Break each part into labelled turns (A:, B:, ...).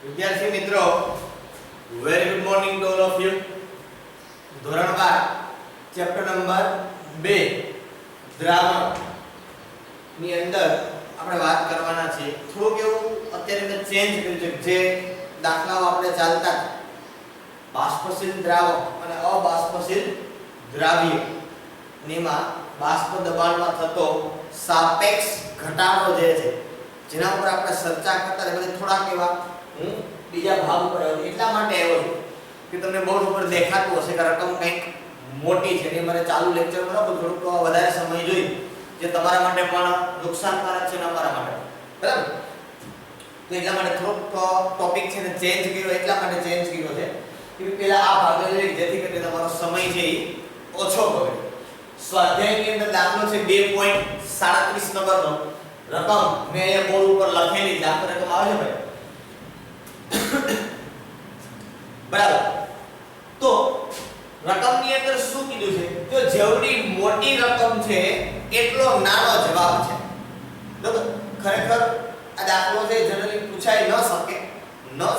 A: વિદ્યાર્થી મિત્રો, very good morning to all of you. ધોરણ 12 ચેપ્ટર નંબર 2 દ્રાવણ ની અંદર આપણે વાત કરવાના છે. થોડુંક એવું અત્યારે મેં ચેન્જ કર્યું છે. જે દાખલાઓ આપણે ચાલતા બાષ્પશીલ દ્રાવક અને અબાષ્પશીલ દ્રાવ્ય નીમાં બાષ્પ દબાણમાં થતો સાપેક્ષ ઘટાડો જે છે જેના ઉપર આપણે ચર્ચા કરતા એટલે થોડાક એવા હું બીજા ભાગ ઉપર આવ્યો એટલા માટે આવ્યો છું કે તમને બોર્ડ ઉપર દેખાતું હશે કે રકમ કંઈક મોટી છે. એટલે મારે ચાલુ લેક્ચર બરાબર થોડુંક વધારે સમય જોઈએ જે તમારા માટે પણ નુકસાનકારક છે ને અમારા માટે બરાબર. તો એટલા માટે થોડોક ટોપિક છે ને ચેન્જ કર્યો. એટલા માટે ચેન્જ કર્યો છે કે પહેલા આ ભાગ લઈ જેથી કરીને તમારો સમય છે એ ઓછો બગડે. સ્વાધ્યાયની અંદર દાખલો છે 2.37 નંબરનો. રકમ મેં અહીંયા બોર્ડ ઉપર લખેલી છે. આ રકમ આવે છે ભાઈ બરાબર. તો રકમની અંદર શું કીધું છે? જો જેવડી મોટી રકમ છે એટલો નાનો જવાબ છે. બરાબર. ખરેખર આ દાખલો છે જનરલી પૂછાઈ ન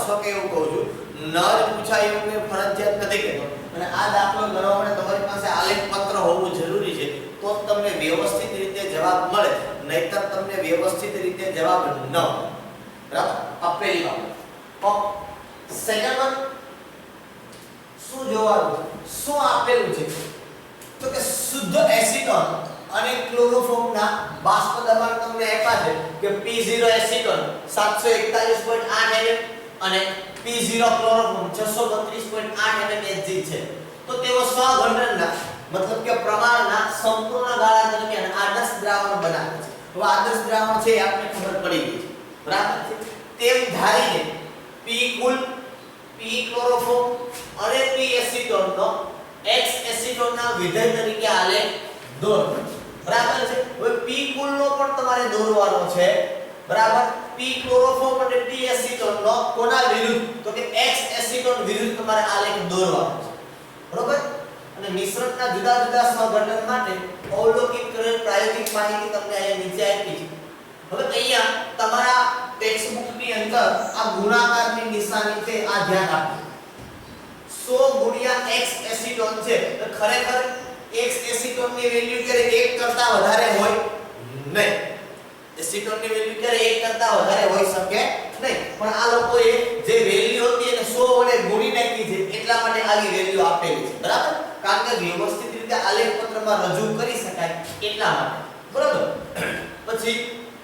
A: શકે એવું કહું છું. ન જ પૂછાય એવું કે ફરજિયાત નથી કહેતો. અને આ દાખલો ગણવા માટે તમારી પાસે આલેખ પત્ર હોવું જરૂરી છે. તો તમને વ્યવસ્થિત રીતે જવાબ મળે, નહીતર તમને વ્યવસ્થિત રીતે જવાબ ન મળે. બરાબર. આ પહેલી વાત. સેકન્ડ વન શું જોવાનું? શું આપેલું છે? તો કે શુદ્ધ એસિટોન અને ક્લોરોફોર્મના બાષ્પ દબાણ તમને આપ્યા છે કે P0 એસિટોન 741.8 mm અને P0 ક્લોરોફોર્મ 632.8 mm Hg છે. તો તેઓ સઘટનના મતલબ કે પ્રમાણના સંપૂર્ણ ગાળા દરમિયાન આદર્શ દ્રાવણ બનાવે છે. તો આદર્શ દ્રાવણ છે આપણે ખબર પડી ગઈ છે. બરાબર છે. તેમ ધારીને P કુલ, P ક્લોરોફોર્મ અને P એસિટોન નો X એસિટોન ના વિધેય તરીકે આલેખ દોરો. બરાબર છે. હવે P કુલ નો પણ તમારે દોરવાનો છે. બરાબર. P ક્લોરોફોર્મ અને P એસિટોન નો કોના વિરુદ્ધ? તો કે X એસિટોન વિરુદ્ધ તમારે આલેખ દોરવાનો છે. બરોબર. અને મિશ્રણના જુદા જુદા સહગઠન માટે અવલોકિત કરેલ પ્રાયોગિક માહિતી તમને અહીંયા નીચે આપી છે. હવે અહીંયા તમારા ટેક્સ્ટ બુક ની અંદર આ ગુણાકારની નિશાની છે આ ધ્યાન આપજો. 100 ગુણ્યા X એસિટોન છે તો ખરેખર X એસિટોન ની વેલ્યુ ક્યારે 1 કરતા વધારે હોય નહીં. એસિટોન ની વેલ્યુ ક્યારે 1 કરતા વધારે હોઈ શકે નહીં. પણ આ લોકોએ જે વેલ્યુ હતી એને 100 વડે ગુણી નાખી છે એટલા માટે આવી વેલ્યુ આપેલી છે. બરાબર. કારણ કે વ્યવસ્થિત રીતે આલેખ પત્રમાં રજૂ કરી શકાય એટલા માટે. બરાબર. પછી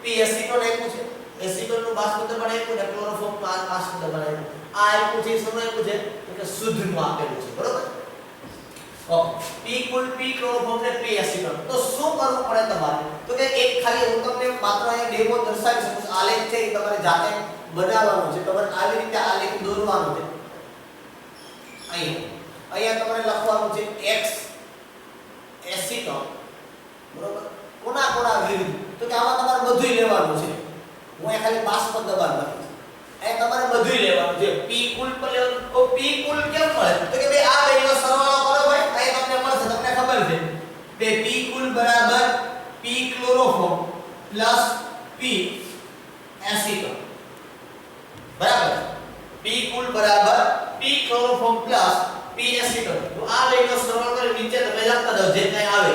A: P એસિટોન આપ્યું છે. એસિટોન નું બાષ્પ દબાણ આપ્યું ને ક્લોરોફોર્મ નું બાષ્પ દબાણ આપ્યું. આ આપ્યું છે સમય આપ્યું છે તો કે શુદ્ધ નું આપેલું છે. બરાબર. ઓકે. P કુલ, P ક્લોરોફોર્મ ને P એસિટોન. તો શું કરવું પડે તમારે? તો કે એક ખાલી હું તમને માત્ર અહીંયા ડેમો દર્શાવી શકું છું. આલેખ છે એ તમારે જાતે બનાવવાનો છે. તમારે આવી રીતે આલેખ દોરવાનો છે. અહીંયા તમારે લખવાનું છે X એસિટોન. બરોબર. કોના વિરુદ્ધ? તો કે આમાં તમારે બધુંય લેવાનું છે. હું અહીંયા ખાલી બાષ્પ દબાણ લખીશ. અહીંયા તમારે બધુંય લેવાનું છે. P કુલ પર લેવાનું. તો P કુલ કેમ મળે? તો કે ભાઈ આ બેનો સરવાળો કરો ભાઈ અહીંયા તમને મળશે. તમને ખબર છે કે P કુલ બરાબર P chloroform plus P acetone. બરાબર. P કુલ બરાબર P chloroform plus P acetone. તો આ બેનો સરવાળો કરી નીચે તમે લખતા જાઓ જે કંઈ આવે.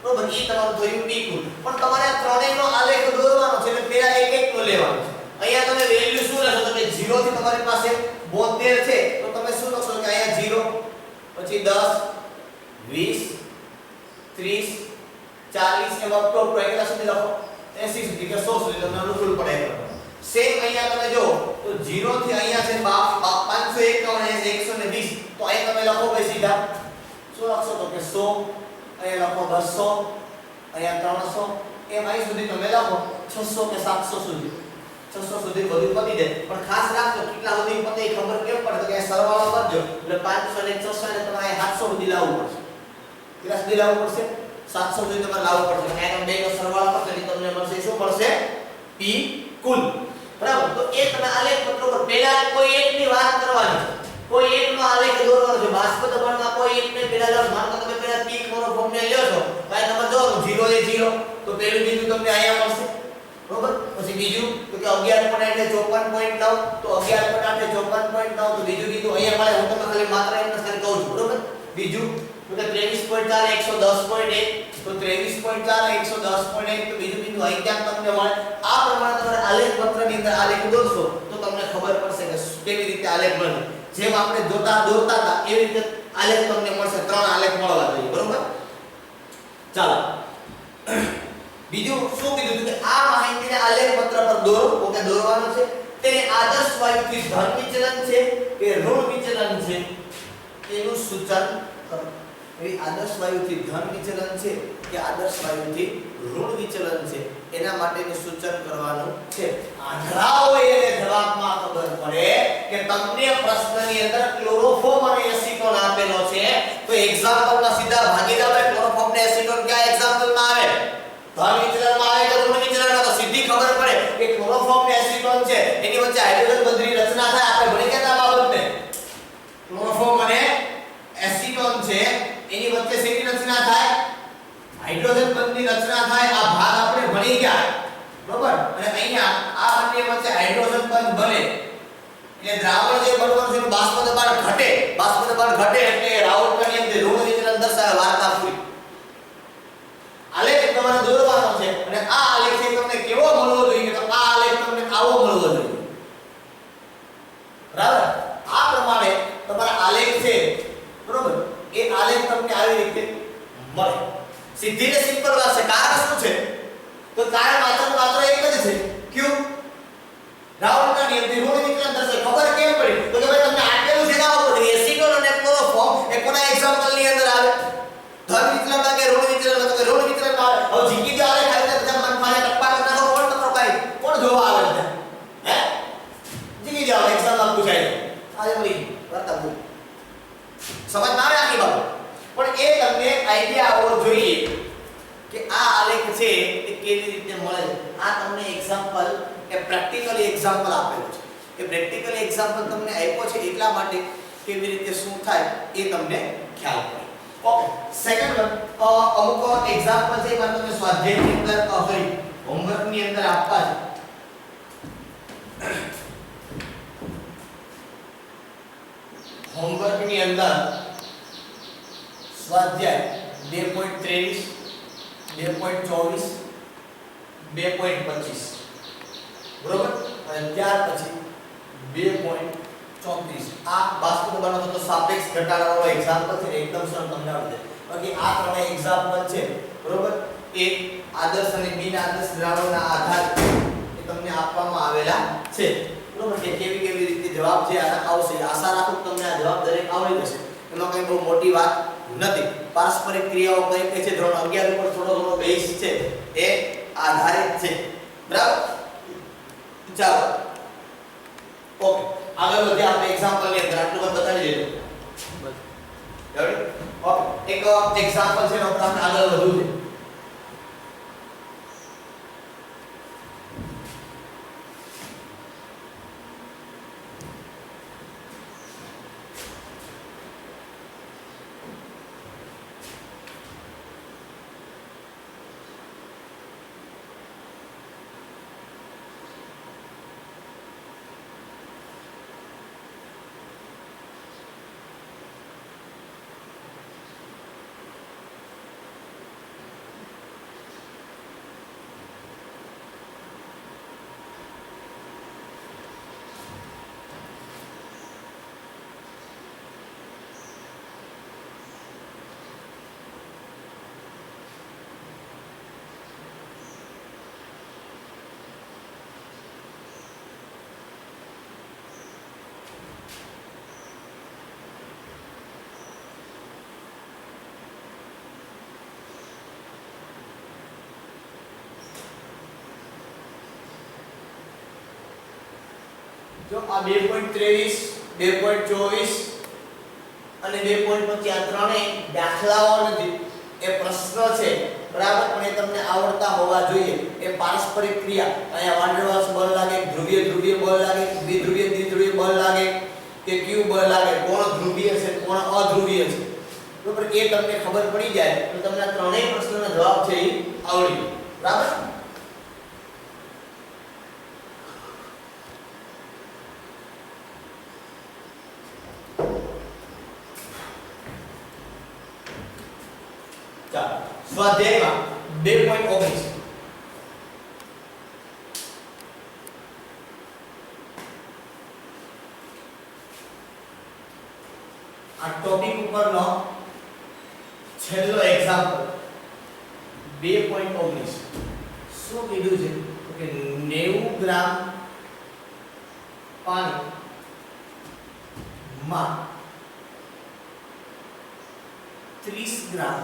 A: બરોબર. ઈ તમારું થયું P કુલ. પણ તમારે આ ત્રણેયનો આલેખ દોરવાનો છે એટલે પહેલા એક નો લેવાનો છે. અહીંયા તમે વેલ્યુ શું લેશો? તમે 0 થી તમારી પાસે 72 છે તો તમે શું લખશો કે અહીંયા 0 પછી 10 20 30 40 એમ અપ ટુ કેટલા સુધી લખો? 80 સુધી કે 100 સુધી તમને અનુકૂળ પડે. સેમ અહીંયા તમે જો તો 0 થી અહીંયા છે 551 120 તો અહીંયા તમે લખો ભાઈ સીધા શું લખશો તો કે 100, અહીંયા લખો 200, અહીંયા 300 એમ અહીં સુધી તમે લખો 600 કે 700 સુધી. 600 સુધી બધું પતી જાય. પણ ખાસ રાખજો કેટલા સુધી પતે એ ખબર કેમ પડે તો કે સરવાળો કરજો એટલે 500 ને 600 ને તમારે 700 સુધી લાવવું પડશે. કેટલા સુધી લાવવું પડશે? 700 સુધી તમારે લાવવું પડશે. અહીંયા તમે બેનો સરવાળો કરશો એટલે તમને મળશે શું મળશે? P કુલ. બરાબર. તો એ તમે આલેખ પત્ર પર પહેલા કોઈ એકની વાત કરવાની છે. કોઈ એકનો આલેખ દોરવાનો છે. બાષ્પ દબાણમાં કોઈ એકને પહેલા લો. માનો કે તમે પહેલા P ક્લોરોફોર્મ ને લ્યો છો તો અહીં તમે જો 0 એ 0 તો પહેલું બિંદુ તમને અહીંયા મળશે. બરોબર. પછી બીજું તો કે 11.8 એટલે 54.9 તો 11.8 એટલે બતાવો તો બીજું બિંદુ અહીંયા મળે. હું તમને ખાલી માત્ર એમને ખાલી કહું છું, બરોબર. બીજું તો કે 23.4 110.1 તો 23.4 110.1 તો બીજું બિંદુ અહીં ક્યાંક તમને મળે. આ પ્રમાણે તમારે આલેખ પત્રની અંદર આલેખ દોરશો તો તમને ખબર પડશે કે કેવી રીતે આલેખ મળે. જેમ આપણે દોરતા હતા એવી રીતે આલેખ તમને મળશે. 3 આલેખ મળવા જોઈએ, બરોબર. ચાલો બીજું શું કીધું કે આ માહિતીને આલેખ પત્ર પર દોરો. ઓકે, દોરવાનું છે. તેને આદર્શ વાયુથી ધન વિચલન છે કે ઋણ વિચલન છે એનું સૂચન કરો. એ આદર્શ વાયુથી ધન વિચલન છે કે આદર્શ વાયુથી ઋણ વિચલન છે એના માટેનું સૂચન કરવાનું છે. આંધળાઓ એને જવાબમાં ખબર પડે કે તમને પ્રશ્નની અંદર ક્લોરોફોર્મ અને એસીટોન આપેલો છે તો એક્ઝામ્પલમાં સીધા ભાગી જાવ. ક્લોરોફોર્મ ને એસીટોન કયા એક્ઝામ્પલમાં આવે? ધન વિચલનમાં આવે કે ઋણ વિચલનમાં? તો સીધી ખબર પડે કે ક્લોરોફોર્મ ને એસીટોન છે એની વચ્ચે હાઇડ્રોજન બંધની રચના થાય. આપણે ભણી ગયા આ બાબતને. ક્લોરોફોર્મ અને એસીટોન છે એની વચ્ચે શેની રચના થાય? હાઇડ્રોજન બંધની રચના થાય. આ ભાગ આપણે ભણી ગયા, બરોબર. અને અહીંયા આ બંને વચ્ચે હાઇડ્રોજન બંધ બને એટલે દ્રાવણ જે બનવાનું છે બાષ્પ દબાણ ઘટે. બાષ્પ દબાણ ઘટે એટલે રાઉટની અંદર ઋણ વિચલન દર્શાવે. વાર્તા પૂરી. આલેખ તમારે દોરવાનો છે અને આ આલેખ તમને કેવો મળવો જોઈએ? તો આ આલેખ તમને આવો મળવો જોઈએ, બરાબર. આ પ્રમાણે તમારા આલેખ છે, બરોબર. એ આલેખ તમને આવી રીતે મળે. સીધી ને સિમ્પલ વાત છે. કારણ શું છે? તો કારણ માત્ર એક જ છે. ક્યુ? રાઉન્ડના નિયમથી ઋણ વિચલન દર્શાવે. ખબર કેમ પડી? તો કે ભાઈ તમને આપેલું છે ના ઉપર એસીટોન અને ક્લોરોફોર્મ એ કોના એક્ઝામ્પલ ની અંદર આવે? ધન વિચલનમાં કે ઋણ વિચલનમાં? તો ઋણ વિચલનમાં આવે. હવે જીકી દે આલેખ આવી રીતે બધા મન માને ટપ્પા કરી નાખો. કોણ તમારો ભાઈ કોણ જોવા આવે છે? હે? જીકી જાવ. એક્ઝામમાં પૂછાય છે. આજે મળી વાર્તા પૂરી. સમજ ના આવે આખી બાબત. પણ એ તમને આઈડિયા આવવો જોઈએ કે આ આલેખ છે એ કેવી રીતે મળે છે. આ તમને એક્ઝામ્પલ એ પ્રેક્ટિકલી એક્ઝામ્પલ આપેલું છે. એ પ્રેક્ટિકલી એક્ઝામ્પલ તમને આપ્યો છે એટલા માટે કેવી રીતે શું થાય એ તમને ખ્યાલ પડે. ઓકે, સેકન્ડ વન અમુક એક્ઝામ્પલ છે એમાં તમને સ્વાધ્યાયની અંદર સોરી હોમવર્કની અંદર આપવા છે. હોમવર્કની અંદર સ્વાધ્યાય 2.23 2.24 2.25 બરોબર. અને ત્યાર પછી 2.34 આ બાષ્પ દબાણનો થતો સાપેક્ષ ઘટાડાનો એક્ઝામ્પલ છે. એકદમ સરળ તમને આવડે. બાકી આ ત્રણેય એક્ઝામ્પલ છે, બરોબર. એ આદર્શ અને બિન આદર્શ દ્રાવણના આધારે એ તમને આપવામાં આવેલા છે, બરોબર. કે કેવી રીતે જવાબ છે આના આવશે. આશા રાખું તમને આ જવાબ દરેક આવડી જશે. એમાં કઈ બહુ મોટી વાત નથી. પારસ્પરિક ક્રિયાઓ કઈ કઈ છે ધોરણ 11 ઉપર થોડો ઘણો બેઝ છે એ આધારિત છે, બરાબર. ચાલો ઓકે, આગળ વધીએ. આપણે એક્ઝામ્પલ ની અંદર આટલું બતાવી દેજો. ઓકે, એક એક્ઝામ્પલ છે એનો આપણે આગળ વધવું છે. જો આ 2.23 2.24 અને 2.25 આ ત્રણેય દાખલાઓ નથી, એ પ્રશ્ન છે, બરાબર. પણ એ તમને આવડતા હોવા જોઈએ. એ પારસ્પરિક ક્રિયા, અહીંયા વાંડરવાસ બળ લાગે, ધ્રુવીય ધ્રુવીય બળ લાગે, દ્વિધ્રુવીય દ્વિધ્રુવીય બળ લાગે કે ક્યુ બળ લાગે, કોણ ધ્રુવીય છે કોણ અધ્રુવીય છે, બરાબર. એ તમને ખબર પડી જાય તો તમને ત્રણેય પ્રશ્નોના જવાબ છે એ આવડી જાય, બરાબર. ચાલો સ્વાધ્યાયમાં 2.19 આ ટોપિક ઉપરનો છેલ્લો એક્ઝામ્પલ 2.19 શું કીધું છે કે 90 ગ્રામ પાણી માં 30 ગ્રામ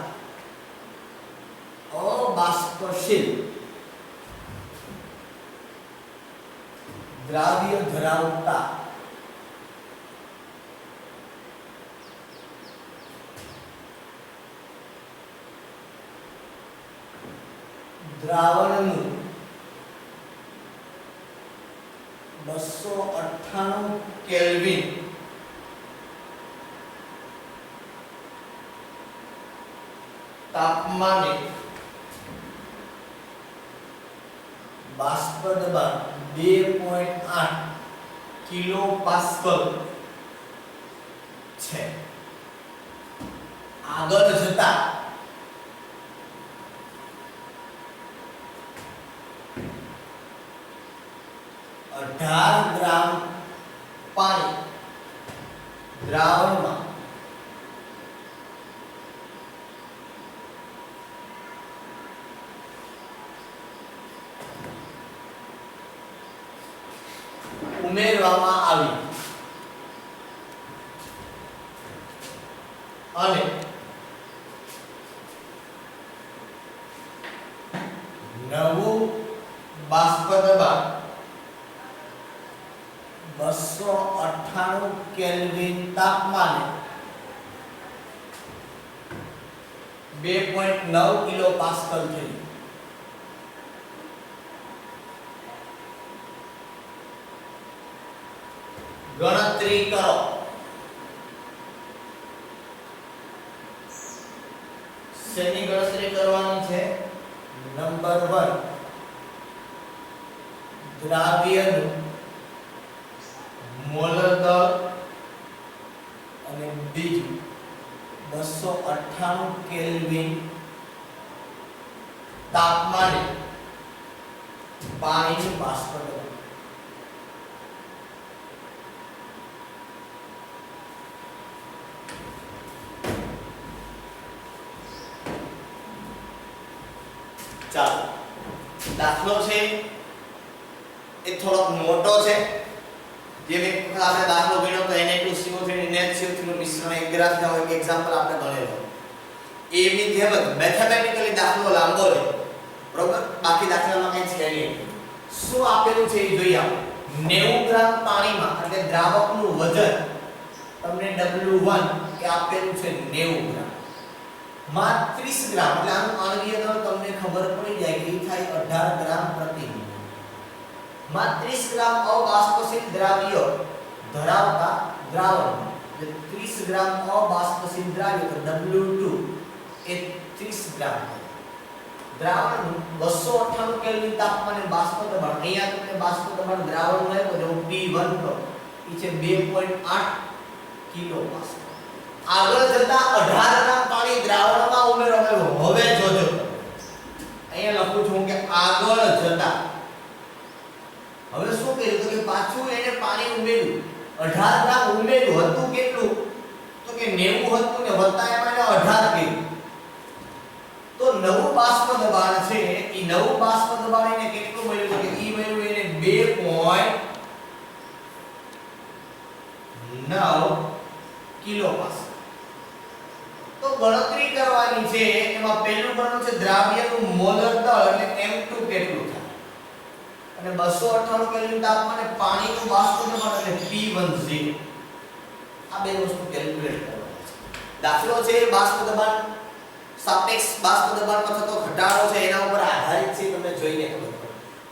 A: અબાષ્પશીલ દ્રાવ્ય ધરાવતા દ્રાવણનું 298 કેલ્વિન તાપમાને બાષ્પ દબાણ 2.8 કિલો પાસ્કલ છે. આગળ જતા અઢાર ગ્રામ પાણી દ્રાવણમાં ઉમેરવામાં આવી અને નવું બાષ્પ દબાણ 298 કેલ્વિન તાપમાને 2.9 કિલો પાસ્કલ થયું. ગણતરી કરો. શેની ગણતરી કરવાની છે? નંબર 1 દ્રાવ્યનું મોલર દળ અને બીજું 298 કેલ્વિન તાપમાને પાણીનું બાષ્પ દબાણ. ચાલો દાખલો છે એ થોડોક મોટો છે. જે મેં આપણે દાખલો ગણ્યો તો Na2CO3 અને NaCO3 નું મિશ્રણ એક ગ્રાફ ના હોય કે એક્ઝામ્પલ આપણે ગણેલો. એની જેમ જ મેથેમેટિકલી દાખલો લાંબો છે બરોબર. બાકી દાખલામાં કઈ છે નહીં. શું આપેલું છે એ જોઈએ આપણે. 90 ગ્રામ પાણીમાં એટલે દ્રાવકનું વજન તમને W1 એ આપેલું છે 90 ગ્રામ માં 30 ગ્રામ એટલે આનું આણ્વીય દળ તમને ખબર પડી જાય કે એ થાય 18 ગ્રામ પ્રતિ મિનિટ માં 30 ગ્રામ અબાષ્પશીલ દ્રાવ્ય ધરાવતા દ્રાવણ એટલે 30 ગ્રામ અબાષ્પશીલ દ્રાવ્ય તો W2 એ 30 ગ્રામ દ્રાવણનું 298 કેલ્વિન તાપમાને બાષ્પ દબાણ. અહીંયા તમને બાષ્પ દબાણ દ્રાવણનું આપ્યું જો P1 તો એ છે 2.8 કિલો પાસ્કલ. આગળ જતા 18 ગ્રામ પાણી દ્રાવણમાં ઉમેરવામાં આવ્યું. હવે જોજો અહીંયા લખું છું કે આગળ જતા હવે શું કર્યું તો કે પાછું એને પાણી ઉમેર્યું. 18 ગ્રામ ઉમેર્યું હતું કેટલું તો કે 90 હતું ને વત્તા એમાં 18 કર્યું તો નવું બાષ્પ દબાણ છે એ નવું બાષ્પ દબાણ એને કેટલું મળ્યું તો કે ઈ મળ્યું એને 2.9 કિલો પાસ્કલ. તો ગણતરી કરવાની છે. એમાં પહેલું ગણવાનું છે દ્રાવ્યનું મોલર દળ એટલે M2 કેટલું થાય અને 298 કેલ્વિન તાપમાને પાણીનું બાષ્પ દબાણ એટલે P10. આ બે વસ્તુ કેલ્ક્યુલેટ કરવાની છે. દાખલો છે બાષ્પ દબાણ સાપેક્ષ બાષ્પ દબાણમાં થતો ઘટાડો છે એના ઉપર આધારિત છે. તમને જોઈને ખબર પડે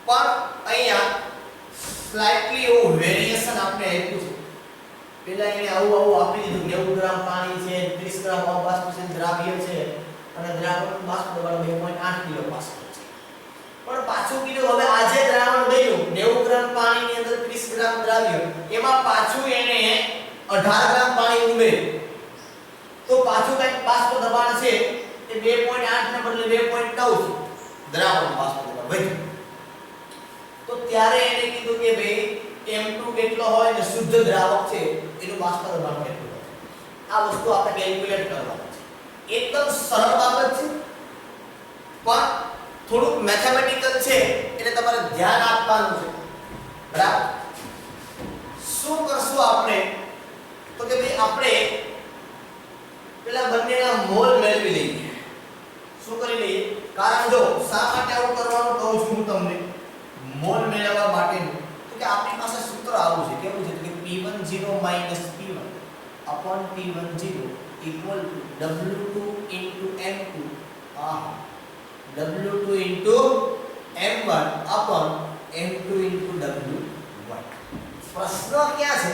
A: પણ અહીંયા સ્લાઇટલી એવું વેરીએશન આપણે આપ્યું છે. પેલા એને આવું આપી દીધું 90 ગ્રામ પાણી છે 30 ગ્રામ અબાષ્પશીલ દ્રાવ્ય છે અને દ્રાવણનું બાષ્પ દબાણ 2.8 કિલો પાસ્કલ છે. પણ પાછું કીધું હવે આજે દ્રાવણ ગયું 90 ગ્રામ પાણીની અંદર 30 ગ્રામ દ્રાવ્ય એમાં પાછું એને 18 ગ્રામ પાણી ઉમેર્યું તો પાછું કઈ બાષ્પ દબાણ છે એ એ 2.8 ને બદલે 2.9 છે દ્રાવણ બાષ્પ દબાણ વધ્યું. તો ત્યારે એને કીધું કે ભાઈ m2 કેટલો હોય ને શુદ્ધ દ્રાવક છે એનું બાષ્પ દબાણ કેટલું હોય. આ વસ્તુ આપણે કેલ્ક્યુલેટ કરવાની છે. એકદમ સરળ બાબત છે પણ થોડુંક મેથેમેટિકલ છે એટલે તમારે ધ્યાન આપવાનું છે. બરાબર. શું કરશું આપણે તો કે ભાઈ આપણે પેલા બંનેના મોલ મેળવી લઈએ. શું કરી લઈએ? કારણ જો શા માટે આવું કરવાનું કહું છું હું તમને મોલ મેળવવા માટેનું તો કે આપણી પાસે સૂત્ર આવું છે. કેવું છે? કે P10 P1 upon P10 equal to W2 into M2 W2 into M1 upon M2 into W1. પ્રશ્ન ક્યાં છે?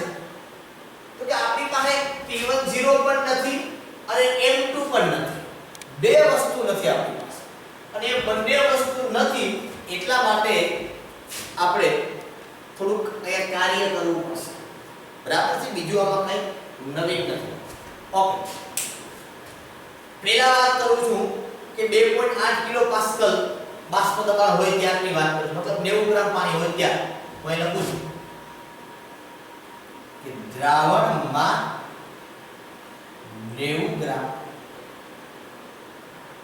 A: તો કે આપણી પાસે P10 પણ નથી અને M2 પણ નથી. બે વસ્તુ નથી આપણી પાસે. અને એ બંને વસ્તુ નથી એટલા માટે આપણે થોડુંક અહીંયા કાર્ય કરવું પડશે. બરાબર છે? બીજું આમાં કઈ નવીન નથી. ઓકે. પહેલા વાત કરું છું કે 2.8 કિલો પાસ્કલ બાષ્પ દબાણ હોય ત્યારની વાત કરું. મતલબ 90 ગ્રામ પાણી હોય ત્યાં હું અહીં લખું છું કે દ્રાવણમાં 90 ગ્રામ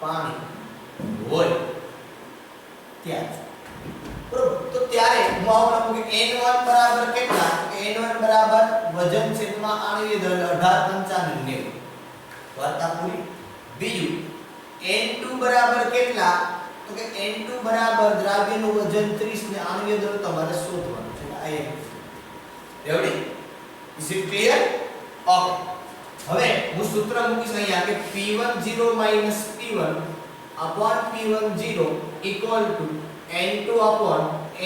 A: પાણી હોય ત્યાં. બરોબર. તો ત્યારે હું આવું લખું કે n1 બરાબર કેટલા? કે n1 બરાબર વજન છેદમાં આણ્વીય દળ 1895 વાર્તા પૂરી. બીજું n2 બરાબર કેટલા? તો કે n2 બરાબર દ્રાવ્યનું વજન 30 ને આણ્વીય દળ તમારે શોધવાનું છે. આ એક ready. Is it clear? Okay. હવે હું સૂત્ર મૂકીશ અહીંયા કે P10 P1 upon P10 equal to N2 upon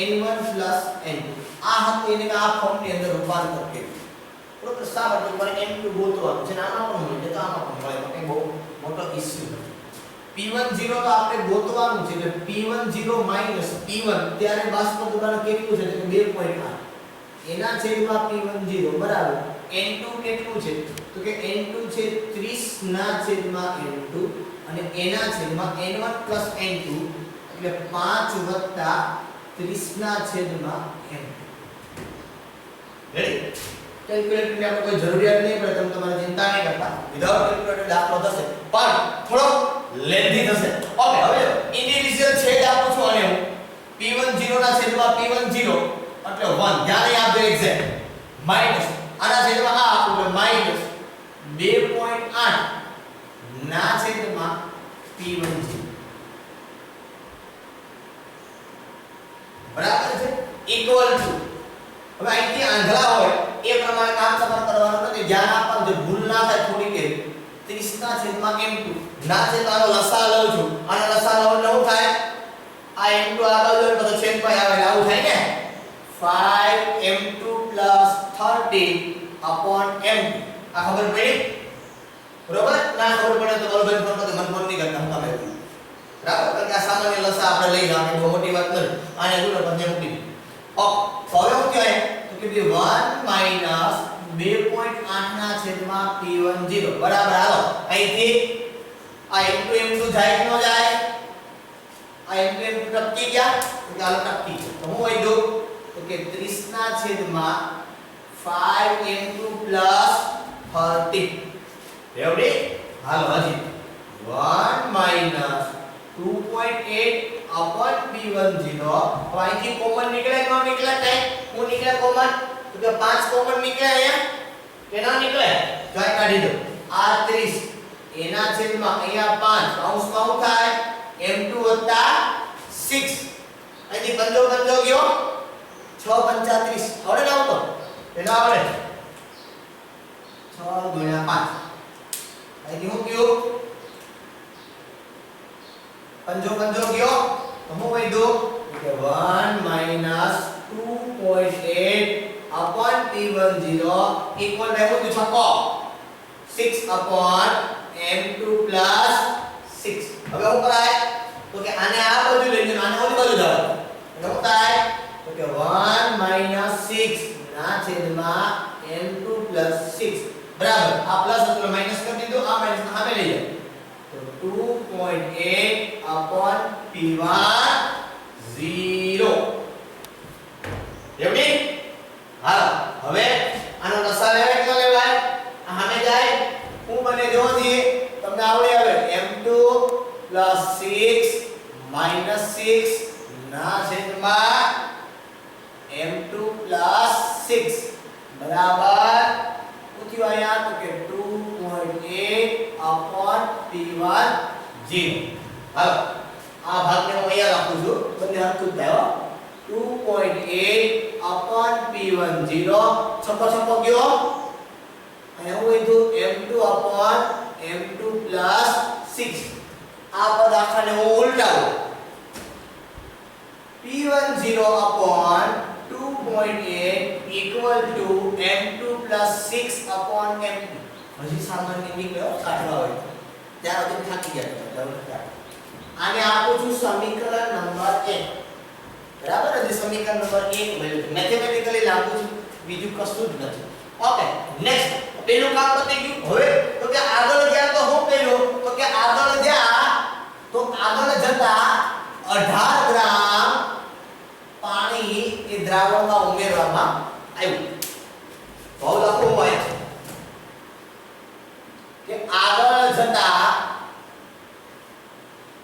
A: N1 plus N2. આ હતું એને આ ફોર્મની અંદર રૂપાંતર કર્યું. બરોબર. શા માટે? તમારે N2 ગોતવાનું છે. આમાં પણ મળે તો આમાં પણ મળે. તો બહુ મોટો ઇશ્યુ નથી. P10 તો આપણે ગોતવાનું છે એટલે P10 P1 ત્યારે બાષ્પ દબાણ કેટલું છે? તો 2.8 એના છેદમાં P10 બરાબર N2 કેટલું છે? તો કે N2 છે 30 ના છેદમાં N2 અને એના છેદમાં N1 plus N2 એટલે 5 વત્તા 30 ના છેદમાં N2. રેડી? કેલ્ક્યુલેટરની આપણે કોઈ જરૂરિયાત નહીં પડે. તમે તમારે ચિંતા નહીં કરતા. વિધાઉટ કેલ્ક્યુલેટર દાખલો થશે પણ થોડો લેન્ધી થશે. ઓકે. હવે ઇન્ડિવિડ્યુઅલ છેદ આપું છું અને હું P10 ના છેદમાં P10 એટલે 1 ધ્યાન આપજો એક્ઝેક્ટ માઈનસ આના છેદમાં આ આપું એટલે માઈનસ 2.8 ના છેદમાં P10 બરાબર છે ઇક્વલ ટુ. હવે અહીંથી આંધળા હોય એ પ્રમાણે કામ તમારે કરવાનું નથી. ધ્યાન આપવાનું છે ભૂલ ના થાય થોડી કે 30 ના છેદમાં M2 ના છેદમાં લસા લઉં છું. આનો લસા લઉં એટલે શું થાય? આ M2 આગળ લો તો છેદ પર આવે આવું થાય ને 5M2 13 upon M2. આ ખબર પડી? બરોબર? ના ખબર પડે તો બરોબર ફોન કરો. મન ફોન નહીં કરતા હું તમે બરાબર. કારણ કે આ સામાન્ય લસા આપણે લઈ આપણે બહુ મોટી વાત નથી. આને દૂર પર મૂકી દે. ઓકે. તો હવે શું કહેવાય? તો કે 1 2.8 ના છેદમાં P10 બરાબર. હાલો અહીંથી આ M2 જાય કે ન જાય? આ M2 ટપકી ગયા તો ચાલો ટપકી છે. તો હું અહીં દઉં તો કે 30 ના છેદમાં 5M2 13. રેડી? હાલો હજી 1 2.8 upon P10. તો અહીંથી કોમન નીકળે કે ન નીકળે? કઈ હું નીકળે કોમન? તો કે 5 કોમન નીકળે અહીંયા કે ન નીકળે? તો આ કાઢી દો. આ 30 એના છેદમાં અહીંયા 5 કૌંસમાં શું થાય? M2 વત્તા 6 અહીંથી પંજો ગયો 6 35 આવડે ને? આવતો એનો આવડે 6 ગુણ્યા 5 અહીંથી હું ગયો પંજો ગયો તો હું કહી દઉં કે 1 2.8 upon P10 equal to શું છકો 6 upon M2 plus 6. હવે શું કરાય? તો કે આને આ બાજુ લઈ લો આને ઓલી બાજુ જાવ એટલે શું થાય? તો કે 1 6 ના છેદમાં M2 plus 6 બરાબર. આ પ્લસ એટલે માઈનસ કરી દીધું. આ માઈનસ સામે લઈ જાઓ તો 2 2.8 upon P1 0 એવડી હાલો હવે આનો લસા લેવાય કે ન લેવાય આને જાય હું બને જો જી તમને આવડે આવે m2 6 6 ના છેદમાં m2 6 બરાબર પૂછ્યું અહીંયા તો કે 2.8 upon P1 0 હાલો આ ભાગને હું અહીંયા લખું છું બંને હરખું થાય 2.8 upon P1 0 છપ્પો છપ્પો ગયો અને હું લીધું m2 upon m2 6 આ પદ આખાને હું ઉલટાવું P1 0 upon 2.8 equal to m2 6 upon m2 હજી સામાન્ય નીકળ્યો કાઢવા હોય ત્યાર સુધી થાકી ગયા આને આપું છું સમીકરણ નંબર 1 બરાબર હજી સમીકરણ નંબર 1 મળ્યું મેથેમેટિકલી લાગુ છું બીજું કશું જ નથી ઓકે નેક્સ્ટ પેલું કામ પતી ગયું હવે તો કે આગળ ગયા તો હું પેલું તો કે આગળ ગયા તો આગળ જતા 18 ગ્રામ પાણી એ દ્રાવણમાં ઉમેરવામાં આવ્યું તો લખવું હોય કે આગળ જતા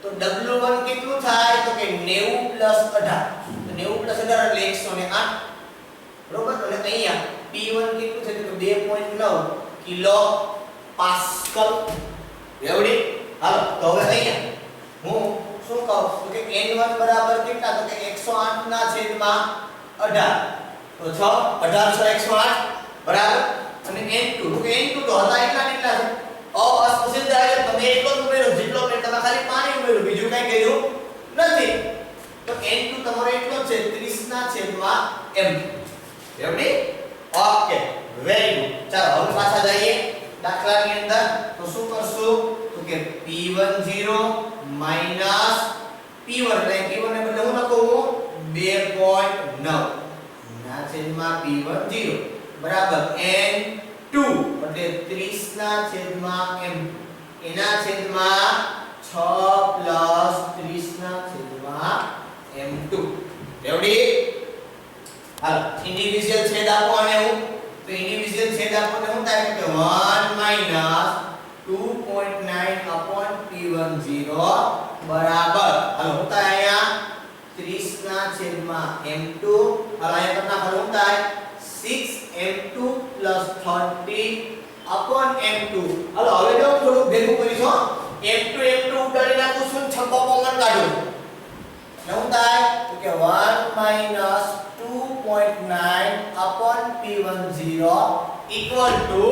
A: તો W1 કેટલું થાય તો કે 90 + 18 તો 90 + 18 એટલે 108 બરોબર અને અહીંયા P1 કેટલું છે તો 2.9 કિલો પાસ્કલ એવડી હાલો તો હવે અહીંયા હું શું કહું તો કે n1 બરાબર કેટલા તો કે 108 ના છેદમાં 18 તો 6 18 * 108 બરાબર અને n2 તો કે n2 તો હતા એટલા કેટલા છે અસ્પષ્ટ જાય તમે એટલો જ ઉમેરો જેટલો કે તમે ખાલી પાણી ઉમેરો બીજું કઈ કર્યું નથી તો n2 તમારો એટલો છે 30 ના છેદમાં m એવડી ઓકે વેરી ગુડ ચાલો હવે પાછા જઈએ દાખલાની અંદર તો શું કરશું તો કે P10 P1 એટલે P1 ને બદલે હું લખું 2.9 ના છેદમાં P10 બરાબર n2 એટલે 30 ના છેદમાં m એના છેદમાં 6 + 30 ના છેદમાં m2 એવડી હાલો ઇન્ડિવિડ્યુઅલ છેદ આપો અને હું તો ઇન્ડિવિડ્યુઅલ છેદ આપો ને હું થાય કે 1 - 2.9 upon P10 બરાબર હાલો હું થાય અહીંયા 30 ના છેદમાં m2 હાલો અહીંયા કેટલા હાલો થાય 6m2 + 30 upon m2 હાલો હવે જો થોડું ભેગું કરીશું m2 ઉડાડી નાખું છું છપ્પો કોમન કાઢું શું થાય તો કે 1 - 2.9 upon P10 equal to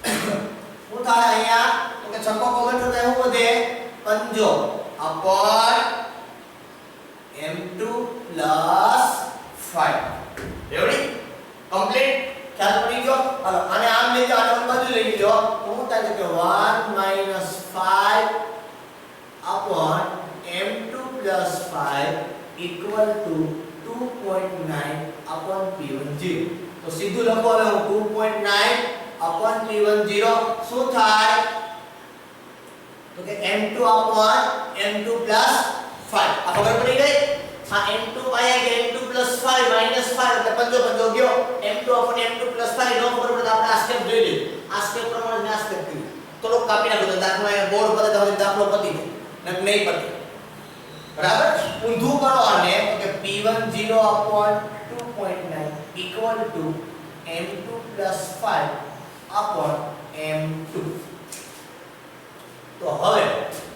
A: શું થાય અહીંયા તો કે છપ્પો કોમન તો થાય શું વધે 5 upon m2 + 5 એવડી કમ્પ્લીટ ખ્યાલ પડી ગયો હાલો આને આમ લઈ જાઓ આને બાજુ લઈ લો તો શું થાય કે 1 - 5 upon m2 + 5 equal to 2.9 upon P10 તો સીધું લખો હવે હું 2.9 upon P10 શું થાય તો કે m2 upon m2 + 5 આ ખબર પડી ગઈ આ m2 આયા કે m2 + 5 - 5 એટલે 5 ગયો m2 upon m2 + 5 નો ખબર પડે આપણે આ સ્ટેપ જોઈ લઈએ આ સ્ટેપ પ્રમાણે આ સ્ટેપ કરી થોડો કાપી નાખો તો દાખલા બોર્ડ પર તો દાખલો પતી જાય ન નહીં પતે બરાબર ઊંધું કરો આને તો કે P10 upon 2.9 equal to m2 + 5 upon m2 તો હવે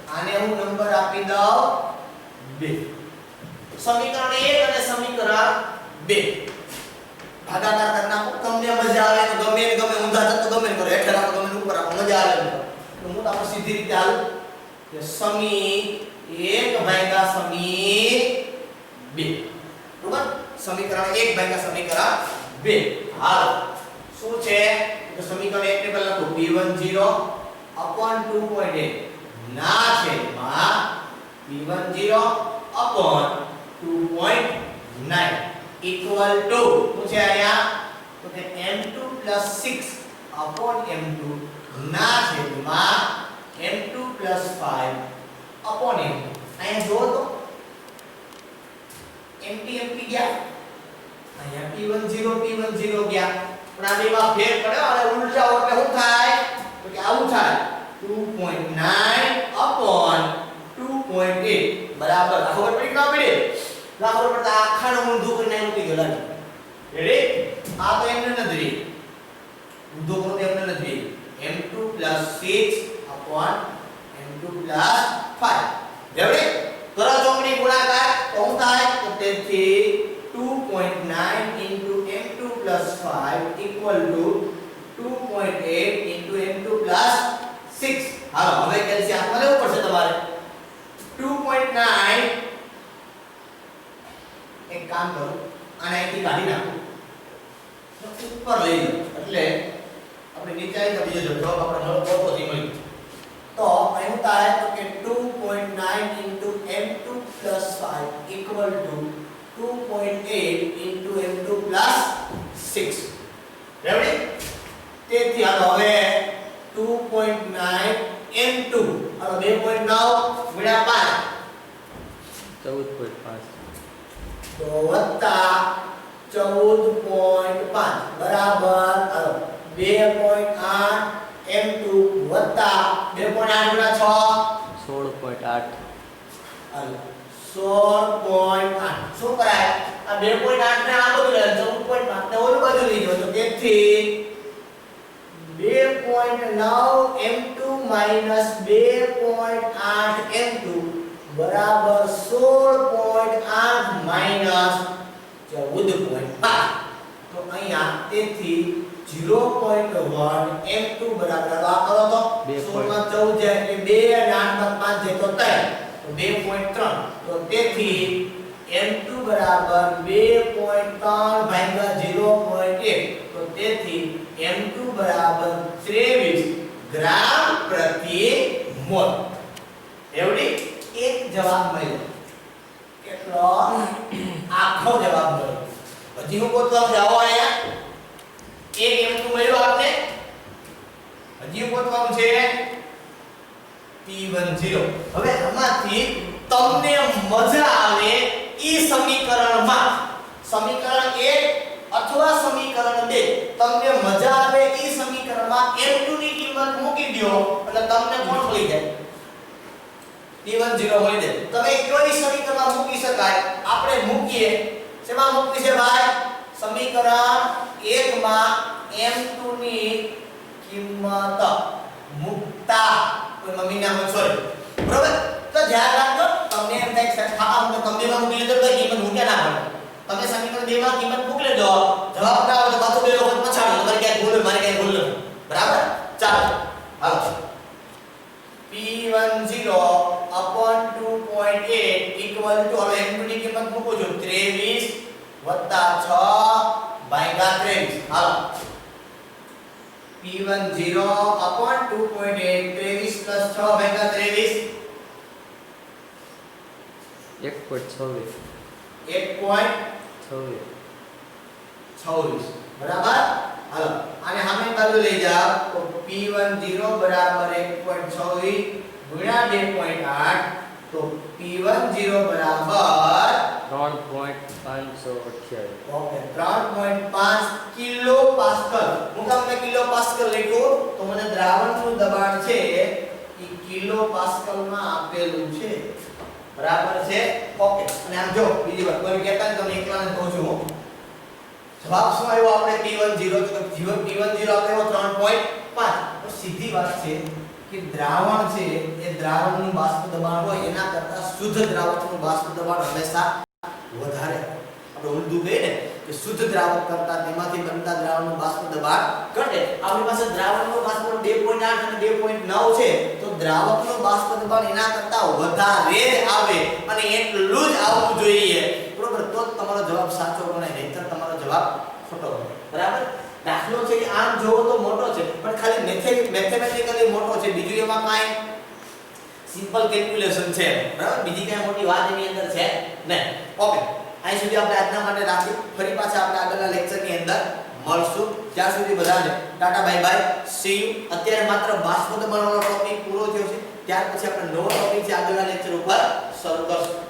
A: આને હું નંબર આપી દઉં 2 સમીકરણ 1 અને સમીકરણ 2 ભાગાકાર કરી નાખો તમને મજા આવે તો ગમે ને ગમે ઊંધા થતો ગમે કરો હેઠળ રાખો ગમે ઉપર રાખો મજા આવે તો હું તમને સીધી રીતે હાલ કે સમી 1 ભાગ્યા સમી 2 બરાબર સમીકરણ 1 ભાગ્યા સમીકરણ 2 હાલ શું છે તો સમીકરણ 1 ને પહેલા લખો P10 upon 2.8 ના છેદમાં P10 upon 2.9 equal to શું છે અહીંયા તો કે m2 + 6 upon m2 ના છેદમાં m2 + 5 upon m. અહીંયા જો તો mp ગયા, અહીંયા p10 ગયા, પણ આ બેમાં ફેર પડ્યો અને ઉલટાઓ એટલે શું થાય તો કે આવું થાય 2.9 upon 2.8 બરાબર. ખબર પડી કે ના પડી? ના ખબર પડતા આખાનું ઊંધું કરીને મૂકી દો. લાગે રેડી? આ તો એમને નથી, ઊંધું કરો એમને નથી. m2 + 6 upon m2 + 5 ready? કરો ચોકડી ગુણાકાર તો શું થાય તો તેથી 2.9 into m2 + 5 equal to 2.8 into m2 + 6. હાલો હવે કેલ્શિયમ લેવું પડશે તમારે. 2.9 એક કામ કરો, આને અહીંથી કાઢી નાખો, ઉપર લઈ લો એટલે આપણે નીચે આવી બીજો જવાબ આપણે મળો પોતોથી મળી. તો અહીં થાય તો કે 2.9 into m2 + 5 equal to 2.8 into m2 + 6 ready? તેથી હાલો હવે 2.9 m2 હાલો 2.9 ગુણ્યા 5
B: 14.5
A: તો વત્તા 14.5 બરાબર હાલો 2.8 m2 વત્તા 2.8 ગુણ્યા 6
B: 16.8
A: હાલો 16.8 શું કરાય આ 2.8 ને આ બધું લે 14.5 ને ઓલું બધું લઈ જાવ તો તેથી 2.9 m2 - 2.8 m2 બરાબર 16.8 - 14.5 તો અહીંયા તેથી 0.1 m2 બરાબર આ કરો તો 16 માં 14 જાય એટલે 2 અને 8 માં 5 જાય તો 3 તો 2.3 તો તેથી m2 બરાબર 2.3 ભાગ્યા 0.1 તો તેથી m2 બરાબર 23 ગ્રામ પ્રતિ મોલ. એવડી એક જવાબ મળ્યો. કેટલો? આખો જવાબ મળ્યો. હજી હું ગોતવા જાઓ અહીંયા એક m2 મળ્યો આપને. હજી હું ગોતવાનું છે p10. હવે આમાંથી તમને મજા આવે ઈ સમીકરણમાં સમીકરણ 1 અથવા સમીકરણ 2 તમને મજા આવે ઈ સમીકરણમાં m2 ની કિંમત મૂકી દો એટલે તમને કોણ મળી જાય? p10 મળી જાય. તમે કોઈ સમીકરણમાં મૂકી શકાય. આપણે મૂકીએ શેમાં મૂકી છે ભાઈ? સમીકરણ 1 માં m2 ની કિંમત મૂકતા કોઈ મમ્મી નામ સોરી બરોબર. તો ધ્યાન રાખજો તમને એમ થાય કે હા હું તમને માં મૂકી લીધો તો કિંમત મૂક્યા ના પડે. તમે સમીકરણ 2 માં કિંમત મૂકી લેજો, જવાબ ના આવે તો પાછો બે વખત પછાડો. તમારે ક્યાંય ભૂલ મારે ક્યાંય ભૂલ નથી. બરાબર? ચાલો હાલો p10 upon 2.8 equal to હવે m2 ની કિંમત મૂકો છો 23 + 6 ભાગ્યા 23. હાલો p10 upon 2.8 23 + 6 ભાગ્યા 23
B: 1.26
A: 1.26 બરાબર. હાલો આને સામે બાજુ લઈ જાઓ તો p10 બરાબર 1.26 ગુણ્યા 2.8 તો p10 બરાબર
B: 3.528
A: ઓકે 3.5 કિલો પાસ્કલ. હું તમને કિલો પાસ્કલ લખ્યું તો મને દ્રાવણનું દબાણ છે એ કિલો પાસ્કલમાં આપેલું છે. બરાબર છે? ઓકે. અને આમ જો બીજી વાત કોઈ કહેતા ને તમને એકલાને કહું છું હું. જવાબ શું આવ્યો આપણે p10 તો p10 આપ્યો 3.5. તો સીધી વાત છે કે દ્રાવણ છે એ દ્રાવણનું બાષ્પ દબાણ હોય એના કરતા શુદ્ધ દ્રાવકનું બાષ્પ દબાણ હંમેશા વધારે. આપણે ઉલટું કહીએ ને કે શુદ્ધ દ્રાવક કરતા તેમાંથી બનતા દ્રાવણનું બાષ્પ દબાણ ઘટે. આપણી પાસે દ્રાવણનું બાષ્પ 2.8 અને 2.9 છે તો દ્રાવકનું બાષ્પ દબાણ એના કરતા વધારે જ આવે અને એટલું જ આવવું જોઈએ. બરોબર? તો જ તમારો જવાબ સાચો ગણાય, નહીંતર તમારો જવાબ ખોટો ગણાય. બરાબર? દાખલો છે કે આમ જોવો તો મોટો છે પણ ખાલી મેથેમેટિકલી મોટો છે, બીજું એમાં કાંઈ સિમ્પલ કેલ્ક્યુલેશન છે. બરાબર? બીજી કાંઈ મોટી વાત એની અંદર છે નહીં. ઓકે, અહીં સુધી આપણે આજના માટે રાખી. ફરી પાછા આપણે આગળના લેક્ચરની અંદર મળશું. ત્યાં સુધી બધાને Tata bye bye see you. અત્યારે માત્ર બાષ્પ દબાણવાળો ટોપિક પૂરો થયો છે. ત્યાર પછી આપણે નવો ટોપિક છે આગળના લેક્ચર ઉપર શરૂ કરશું.